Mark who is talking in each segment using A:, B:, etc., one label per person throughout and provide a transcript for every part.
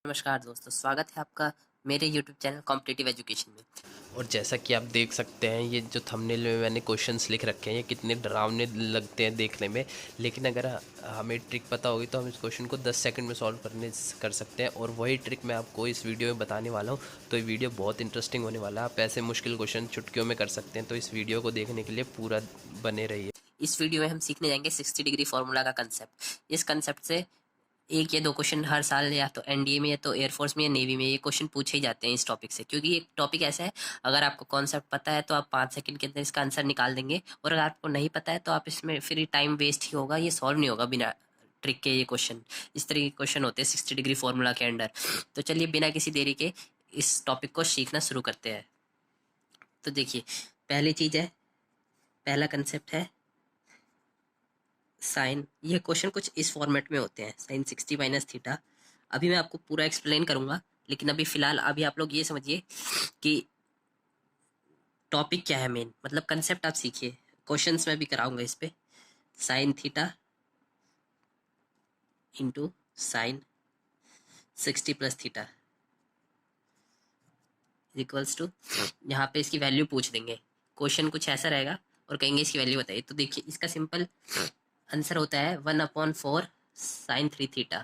A: नमस्कार दोस्तों, स्वागत है आपका मेरे YouTube चैनल कॉम्पिटिटिव एजुकेशन में।
B: और जैसा कि आप देख सकते हैं, ये जो थंबनेल में मैंने क्वेश्चंस लिख रखे हैं ये कितने डरावने लगते हैं देखने में। लेकिन अगर हमें ट्रिक पता होगी तो हम इस क्वेश्चन को 10 सेकंड में सॉल्व कर सकते हैं। और वही ट्रिक मैं आपको इस वीडियो में बताने वाला हूँ। तो ये वीडियो बहुत इंटरेस्टिंग होने वाला है। आप ऐसे मुश्किल क्वेश्चन चुटकियों में कर सकते हैं। तो इस वीडियो को देखने के लिए पूरा बने रहिए।
A: इस वीडियो में हम सीखने जाएंगे 60 डिग्री फार्मूला का कंसेप्ट। इस कंसेप्ट से एक या दो क्वेश्चन हर साल या तो एनडीए में या तो एयरफोर्स में या नेवी में ये क्वेश्चन पूछे ही जाते हैं इस टॉपिक से, क्योंकि ये टॉपिक ऐसा है, अगर आपको कॉन्सेप्ट पता है तो आप 5 सेकंड के अंदर इसका आंसर निकाल देंगे, और अगर आपको नहीं पता है तो आप इसमें फिर टाइम वेस्ट ही होगा, ये सॉल्व नहीं होगा बिना ट्रिक के। ये क्वेश्चन इस तरह के क्वेश्चन होते हैं 60 डिग्री फार्मूला के अंडर। तो चलिए बिना किसी देरी के इस टॉपिक को सीखना शुरू करते हैं। तो देखिए, पहली चीज़ है, पहला कंसेप्ट है साइन। ये क्वेश्चन कुछ इस फॉर्मेट में होते हैं, साइन 60 माइनस थीटा। अभी मैं आपको पूरा एक्सप्लेन करूंगा, लेकिन अभी फिलहाल अभी आप लोग ये समझिए कि टॉपिक क्या है मेन, मतलब कंसेप्ट आप सीखिए। क्वेश्चंस मैं भी कराऊंगा इस पे। Sine theta into sine 60 plus theta equals to, यहाँ पे इसकी वैल्यू पूछ देंगे। क्वेश्चन कुछ ऐसा रहेगा और कहेंगे इसकी वैल्यू बताइए। तो देखिए, इसका सिंपल आंसर होता है 1/4 साइन 3 थीटा।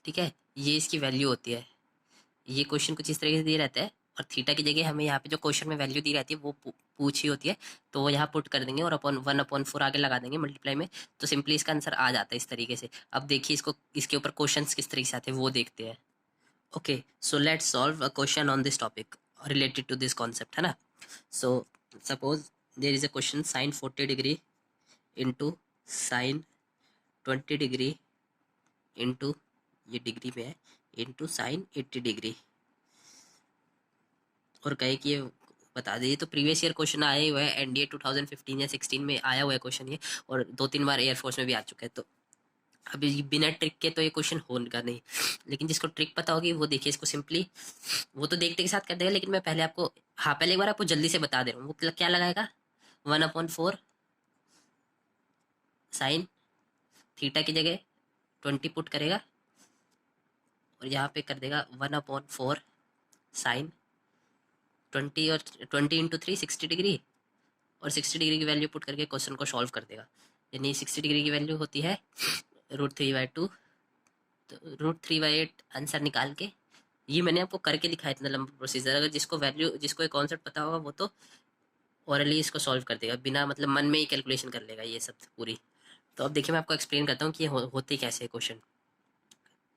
A: ठीक है, ये इसकी वैल्यू होती है। ये क्वेश्चन कुछ इस तरीके से दिया रहता है, और थीटा की जगह हमें यहाँ पे जो क्वेश्चन में वैल्यू दी रहती है वो पूछी होती है, तो वो यहाँ पुट कर देंगे और अपॉन 1/4 आगे लगा देंगे मल्टीप्लाई में। तो सिंपली इसका आंसर आ जाता है इस तरीके से। अब देखिए इसको, इसके ऊपर क्वेश्चंस किस तरीके से आते हैं वो देखते हैं। Okay, so let's solve a question on this topic related to this concept, है ना। So suppose there is a question sine 40 degree into sine 20 degree into, ये डिग्री में है, इंटू साइन 80 डिग्री, और कहे कि ये बता दीजिए। तो प्रीवियस ईयर क्वेश्चन आए हुए हैं, एनडीए 2015 या 16 में आया हुआ है क्वेश्चन ये, और 2-3 बार एयरफोर्स में भी आ चुका है। तो अभी बिना ट्रिक के तो ये क्वेश्चन होगा नहीं, लेकिन जिसको ट्रिक पता होगी वो देखिए इसको सिंपली, वो तो देखते के साथ कर देगा, लेकिन मैं पहले आपको, हाँ पहले एक बार आपको जल्दी से बता दे रहा हूँ। वो क्या लगाएगा, 1/4 साइन थीटा की जगह 20 पुट करेगा, और यहाँ पे कर देगा 1/4 साइन 20, और 20 × 3 60 डिग्री, और 60 डिग्री की वैल्यू पुट करके क्वेश्चन को सॉल्व कर देगा। यानी 60 डिग्री की वैल्यू होती है √3/2। तो √3/8 आंसर निकाल के, ये मैंने आपको करके दिखाया इतना लंबा प्रोसीजर। अगर जिसको वैल्यू, जिसको ये कॉन्सेप्ट पता होगा वो तो ओरली इसको सॉल्व कर देगा, बिना मतलब मन में ही कैलकुलेशन कर लेगा ये सब पूरी। तो अब देखिए मैं आपको एक्सप्लेन करता हूँ कि ये होते कैसे क्वेश्चन।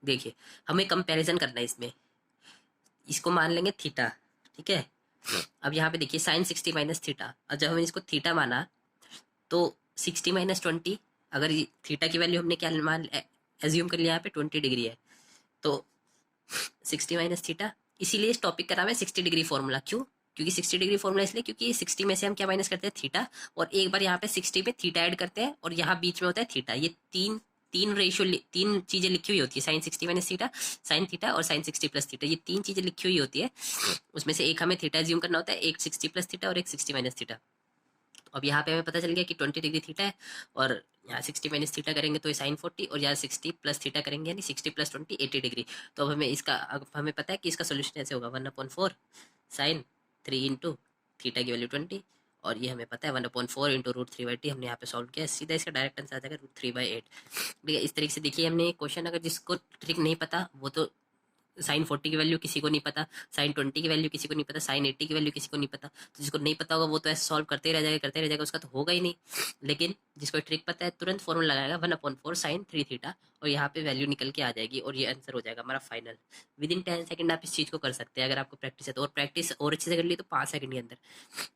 A: देखिए, हमें कंपैरिजन करना है इसमें। इसको मान लेंगे थीटा, ठीक है। अब यहाँ पे देखिए साइन 60 माइनस थीटा, और जब हमने इसको थीटा माना तो 60 - 20, अगर थीटा की वैल्यू हमने क्या मान एज्यूम कर लिया, यहाँ पे 20 डिग्री है, तो 60 - थीटा। इसीलिए इस टॉपिक का नाम है 60 डिग्री फॉर्मूला। क्यों? क्योंकि 60 डिग्री फॉर्मूला इसलिए क्योंकि 60 में से हम क्या माइनस करते हैं, थीटा, और एक बार यहाँ पे 60 पे थीटा ऐड करते हैं, और यहाँ बीच में होता है थीटा। ये तीन तीन रेशियो, तीन चीजें लिखी हुई होती है, sine 60 minus theta, sine theta और साइन 60 प्लस थीटा। ये तीन चीजें लिखी हुई होती है, उसमें से एक हमें थीटा एज्यूम करना होता है, एक 60 प्लस थीटा और एक 60 माइनस थीटा। अब यहाँ पे हमें पता चल गया कि 20 डिग्री थीटा है, और यहाँ 60 माइनस थीटा करेंगे तो ये साइन 40, और यहाँ 60 प्लस थीटा करेंगे यानी 60 + 20 80 डिग्री। तो अब हमें इसका, अब हमें पता है कि इसका सोल्यूशन ऐसे होगा 1/4 साइन 3 इंटू थीटा की वैल्यू 20, और ये हमें पता है 1/4 इंटू √3/8 हमने यहाँ पे सॉल्व किया, सीधा इसका डायरेक्ट आंसर आ जाएगा √3/8। ठीक है, इस तरीके से देखिए हमने क्वेश्चन, अगर जिसको ट्रिक नहीं पता वो तो, साइन 40 की वैल्यू किसी को नहीं पता, साइन 20 की वैल्यू किसी को नहीं पता, साइन 80 की वैल्यू किसी को नहीं पता, तो जिसको नहीं पता होगा वो तो ऐसे सॉल्व करते ही रह जाएगा, करते रह जाएगा, उसका तो होगा ही नहीं। लेकिन जिसको ट्रिक पता है तुरंत फॉर्मूला लगाएगा 1/4 साइन 3 थीटा, और यहाँ पे वैल्यू निकल के आ जाएगी, और ये आंसर हो जाएगा हमारा फाइनल। विद इन 10 सेकंड आप इस चीज़ को कर सकते हैं अगर आपको प्रैक्टिस है तो, और प्रैक्टिस और अच्छे से कर ली तो 5 सेकंड के अंदर।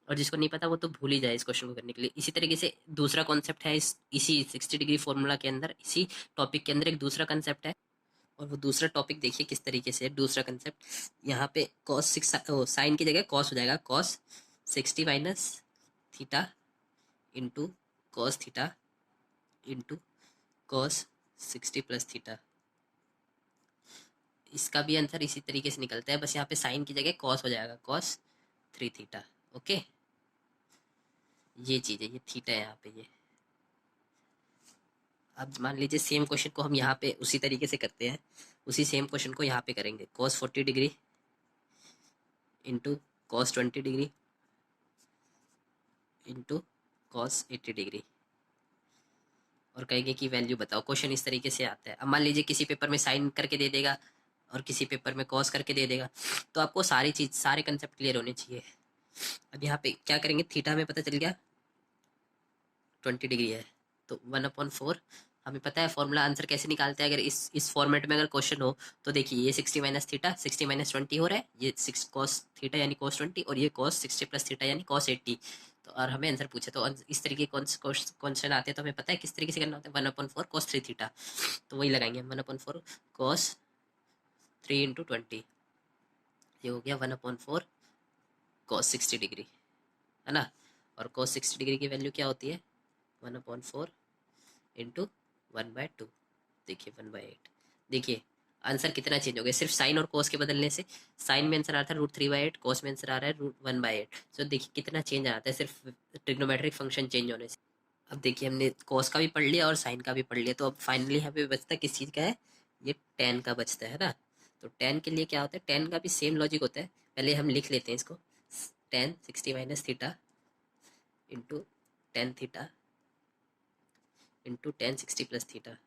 A: और जिसको नहीं पता वो तो भूल ही जाए इस क्वेश्चन को करने के लिए। इसी तरीके से दूसरा कॉन्सेप्ट है इसी 60 डिग्री फॉर्मूला के अंदर, इसी टॉपिक के अंदर एक दूसरा कंसेप्ट है, और वो दूसरा टॉपिक देखिए किस तरीके से है। दूसरा कंसेप्ट, यहाँ पे कॉस 6 साइन की जगह कॉस हो जाएगा, cos 60 minus theta into cos theta into cos 60 plus theta. इसका भी आंसर इसी तरीके से निकलता है, बस यहाँ पे साइन की जगह कॉस हो जाएगा, कॉस 3 थीटा। ओके, ये चीज़ है, ये थीटा है यहाँ पे ये। अब मान लीजिए सेम क्वेश्चन को हम यहाँ पे उसी तरीके से करते हैं, उसी सेम क्वेश्चन को यहाँ पे करेंगे। cos 40 degree into cos 20 degree into cos 80 degree, और कहेंगे कि वैल्यू बताओ। क्वेश्चन इस तरीके से आता है। अब मान लीजिए किसी पेपर में साइन करके दे देगा और किसी पेपर में कॉस करके दे देगा, तो आपको सारी चीज़, सारे कंसेप्ट क्लियर होने चाहिए। अब यहाँ पे क्या करेंगे, थीटा में पता चल गया 20 डिग्री है, तो 1/4 हमें पता है फॉर्मूला। आंसर कैसे निकालते हैं अगर इस फॉर्मेट में अगर क्वेश्चन हो तो देखिए, ये 60 माइनस थीटा, 60 माइनस 20 हो रहा है, ये 6 कॉस थीटा यानी cos 20, और ये cos 60 प्लस थीटा यानी cos 80। तो और हमें आंसर पूछे, तो इस तरीके क्वेश्चन आते हैं तो हमें पता है किस तरीके से करना होता है। 1/4 cos 3 थीटा, तो वही लगाएंगे 1/4 cos 3 इंटू 20, ये हो गया 1/4 cos 60 डिग्री, है ना। और cos 60 डिग्री की वैल्यू क्या होती है, 1/4 इंटू 1/2, देखिए 1/8। देखिए आंसर कितना चेंज हो गया सिर्फ साइन और कोस के बदलने से। साइन में आंसर आ रहा था √3/8, कोस में आंसर आ रहा है √1/8। तो देखिए कितना चेंज आता है सिर्फ ट्रिग्नोमेट्रिक फंक्शन चेंज होने से। अब देखिए हमने कोस का भी पढ़ लिया और साइन का भी पढ़ लिया, तो अब फाइनली हमें बचता किस चीज़ का है, ये tan का बचता है ना। तो tan के लिए क्या होता है, tan का भी सेम लॉजिक होता है। पहले हम लिख लेते हैं इसको, tan 60 minus theta into tan theta into tan 60 plus theta,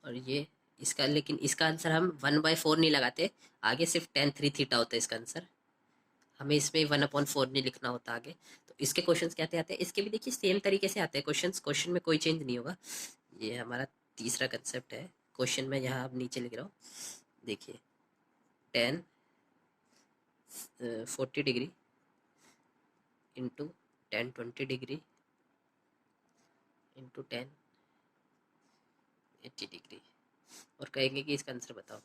A: और ये इसका, लेकिन इसका आंसर हम 1/4 नहीं लगाते, आगे सिर्फ tan 3 थीटा होता है इसका आंसर। हमें इसमें 1/4 नहीं लिखना होता आगे। तो इसके क्वेश्चंस कैसे आते हैं, इसके भी देखिए सेम तरीके से आते हैं क्वेश्चंस, क्वेश्चन में कोई चेंज नहीं होगा। ये हमारा तीसरा कंसेप्ट है। क्वेश्चन में यहाँ अब नीचे लिख रहा हूँ, देखिए tan 40 degree into tan 20 degree into tan 80 degree, और कहेंगे कि इसका आंसर बताओ।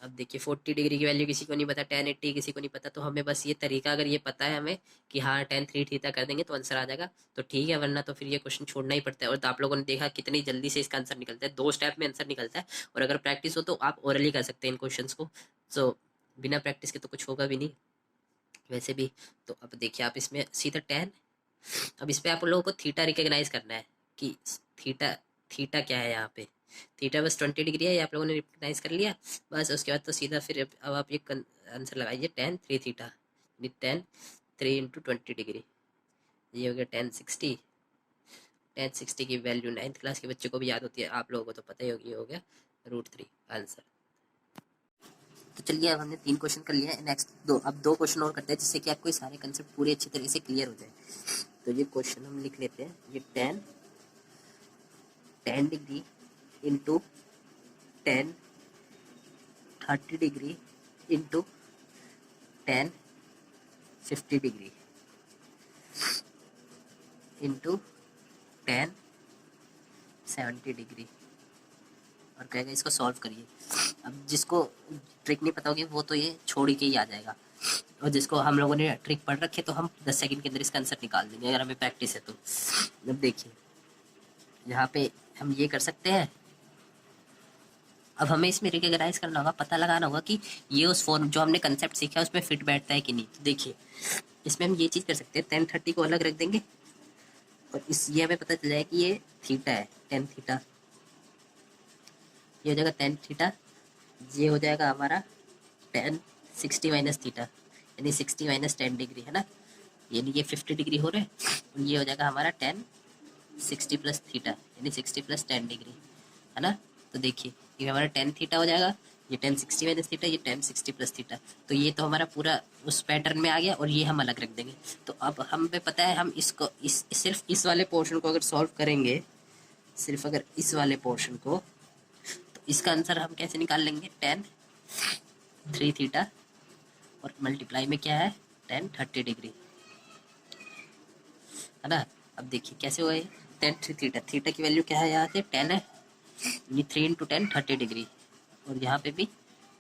A: अब देखिए 40 डिग्री की वैल्यू किसी को नहीं पता, tan 80 किसी को नहीं पता, तो हमें बस ये तरीका अगर ये पता है हमें कि हाँ tan 3 थीटा कर देंगे तो आंसर आ जाएगा, तो ठीक है, वरना तो फिर ये क्वेश्चन छोड़ना ही पड़ता है। और तो आप लोगों ने देखा कितनी जल्दी से इसका आंसर निकलता है, 2 स्टेप में आंसर निकलता है। और अगर प्रैक्टिस हो तो आप ओरली कर सकते हैं इन क्वेश्चन को, तो बिना प्रैक्टिस के तो कुछ होगा भी नहीं वैसे भी। तो अब देखिए आप इसमें सीधा tan, अब इस पर आप लोगों को थीटा रिकग्नाइज करना है कि थीटा थीटा क्या है। यहाँ पे थीटा बस 20 डिग्री है, ये आप लोगों ने रिकग्नाइज कर लिया बस। उसके बाद तो सीधा फिर अब आप ये आंसर लगाइए tan 3 थीटा यानी tan 3 इंटू 20 डिग्री, ये हो गया tan 60। tan 60 की वैल्यू 9th क्लास के बच्चे को भी याद होती है, आप लोगों को तो पता ही होगी, हो गया √3 आंसर। तो चलिए अब हमने 3 क्वेश्चन कर लिया है, नेक्स्ट अब 2 क्वेश्चन और करते हैं जिससे कि आपको सारे कंसेप्ट पूरे अच्छी तरह से क्लियर हो जाए। तो ये क्वेश्चन हम लिख लेते हैं, ये tan degree into tan 30 degree into tan 50 degree into tan 70 degree, और कहेगा इसको सॉल्व करिए। अब जिसको ट्रिक नहीं पता होगी वो तो ये छोड़ के ही आ जाएगा, और जिसको हम लोगों ने ट्रिक पढ़ रखे तो हम 10 सेकंड के अंदर इसका आंसर निकाल देंगे अगर हमें प्रैक्टिस है तो। अब देखिए यहाँ पे हम ये कर सकते हैं। अब हमें इसमें रिकग्नाइज करना होगा, पता लगाना होगा कि ये उस फॉर्म जो हमने कंसेप्ट सीखा है उसमें फिट बैठता है कि नहीं। तो देखिए इसमें हम ये चीज़ कर सकते हैं, tan 30 को अलग रख देंगे और ये हमें पता चल जाएगा कि ये थीटा है, tan थीटा, ये हो जाएगा tan थीटा, ये हो जाएगा हमारा tan 60 माइनस थीटा यानी 60 माइनस 10 डिग्री, है ना। यानी ये 50 डिग्री हो रहे हैं, और ये हो जाएगा हमारा tan 60 प्लस थीटा यानी 60 प्लस 10 डिग्री, है ना। तो देखिए ये हमारा tan थीटा हो जाएगा, ये tan 60 माइनस थीटा, ये tan 60 प्लस थीटा। तो ये तो हमारा पूरा उस पैटर्न में आ गया, और ये हम अलग रख देंगे। तो अब हमें पता है हम इसको सिर्फ इस वाले पोर्शन को अगर सॉल्व करेंगे, सिर्फ अगर इस वाले पोर्शन को, तो इसका आंसर हम कैसे निकाल लेंगे, tan 3 थीटा और मल्टीप्लाई में क्या है tan 30 डिग्री, है ना। अब देखिए कैसे हुआ, tan 3 थीटा, थीटा की वैल्यू क्या है यहाँ से, 10 है, ये 3 इंटू 10 30 डिग्री, और यहाँ पे भी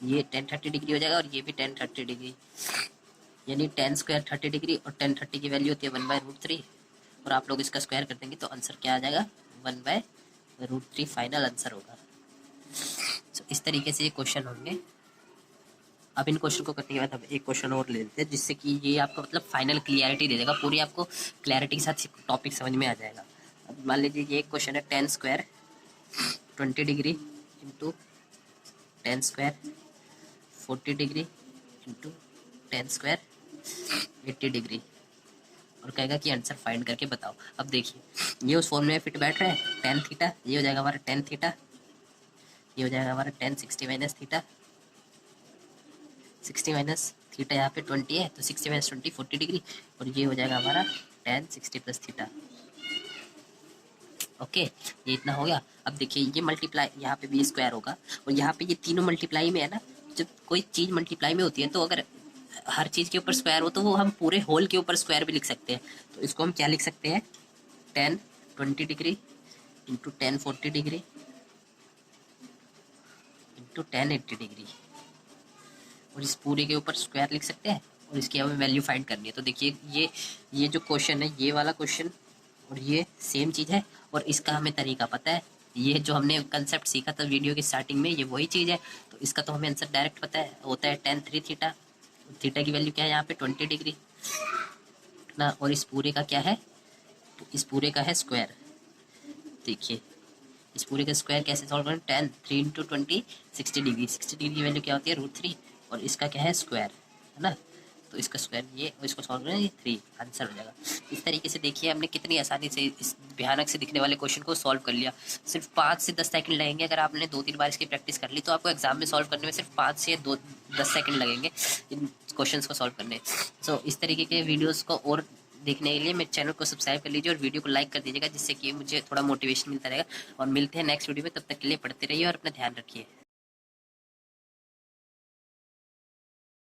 A: ये tan 30 डिग्री हो जाएगा, और ये भी tan 30 डिग्री, यानी tan स्क्वायर 30 डिग्री, और tan 30 की वैल्यू होती है 1/√3, और आप लोग इसका स्क्वायर कर देंगे तो आंसर क्या आ जाएगा 1/√3 फाइनल आंसर होगा। तो इस तरीके से ये क्वेश्चन होंगे। अब इन क्वेश्चन को करने के बाद हम एक क्वेश्चन और ले लेते हैं जिससे कि ये आपको मतलब फाइनल क्लियरिटी दे देगा, पूरी आपको क्लैरिटी के साथ टॉपिक समझ में आ जाएगा। अब मान लीजिए ये एक क्वेश्चन है, 10 square 20 degree into 10 square 40 degree into 10 square 80 degree, और कहेगा कि आंसर फाइंड करके बताओ। अब देखिए ये उस फॉर्मूले में फिट बैठ रहा है, टेन थीटा, ये हो जाएगा हमारा टेन थीटा, ये हो जाएगा हमारा ten 60 minus theta, 60 minus theta यहाँ पे 20 है तो 60 माइनस 20 40 डिग्री, और ये हो जाएगा हमारा टेन 60 प्लस थीटा। ओके, ये इतना हो गया। अब देखिए ये मल्टीप्लाई, यहाँ पे भी स्क्वायर होगा, और यहाँ पे ये तीनों मल्टीप्लाई में है ना। जब कोई चीज़ मल्टीप्लाई में होती है तो अगर हर चीज़ के ऊपर स्क्वायर हो तो वो हम पूरे होल के ऊपर स्क्वायर भी लिख सकते हैं। तो इसको हम क्या लिख सकते हैं, 10 20 degree into 10 40 degree into 10 80 degree, और इस पूरे के ऊपर स्क्वायर लिख सकते हैं, और इसकी हमें वैल्यू फाइंड करनी है। तो देखिए ये जो क्वेश्चन है, ये वाला क्वेश्चन और ये सेम चीज़ है, और इसका हमें तरीका पता है। ये जो हमने कंसेप्ट सीखा था वीडियो की स्टार्टिंग में, ये वही चीज़ है। तो इसका तो हमें आंसर डायरेक्ट पता है, होता है tan 3 थीटा। थीटा की वैल्यू क्या है यहाँ पे 20 डिग्री ना, और इस पूरे का क्या है, तो इस पूरे का है स्क्वायर। देखिए इस पूरे का स्क्वायर कैसे सॉल्व करें, tan 3 इंटू 20 60 डिग्री, 60 डिग्री की वैल्यू क्या होती है √3, और इसका क्या है स्क्वायर, है ना। तो इसका स्क्वायर ये, और इसको सॉल्व करें, ये 3 आंसर हो जाएगा। इस तरीके से देखिए हमने कितनी आसानी से इस भयानक से दिखने वाले क्वेश्चन को सॉल्व कर लिया। सिर्फ 5 से 10 सेकंड लगेंगे। अगर आपने 2-3 बार इसकी प्रैक्टिस कर ली तो आपको एग्जाम में सॉल्व करने में सिर्फ 5 से 10 सेकंड लगेंगे इन क्वेश्चंस को सॉल्व करने। सो इस तरीके के वीडियोज़ को और देखने के लिए मेरे चैनल को सब्सक्राइब कर लीजिए और वीडियो को लाइक कर दीजिएगा, जिससे कि मुझे थोड़ा मोटिवेशन मिलता रहेगा। और मिलते हैं नेक्स्ट वीडियो में, तब तक के लिए पढ़ते रहिए और अपना ध्यान रखिए।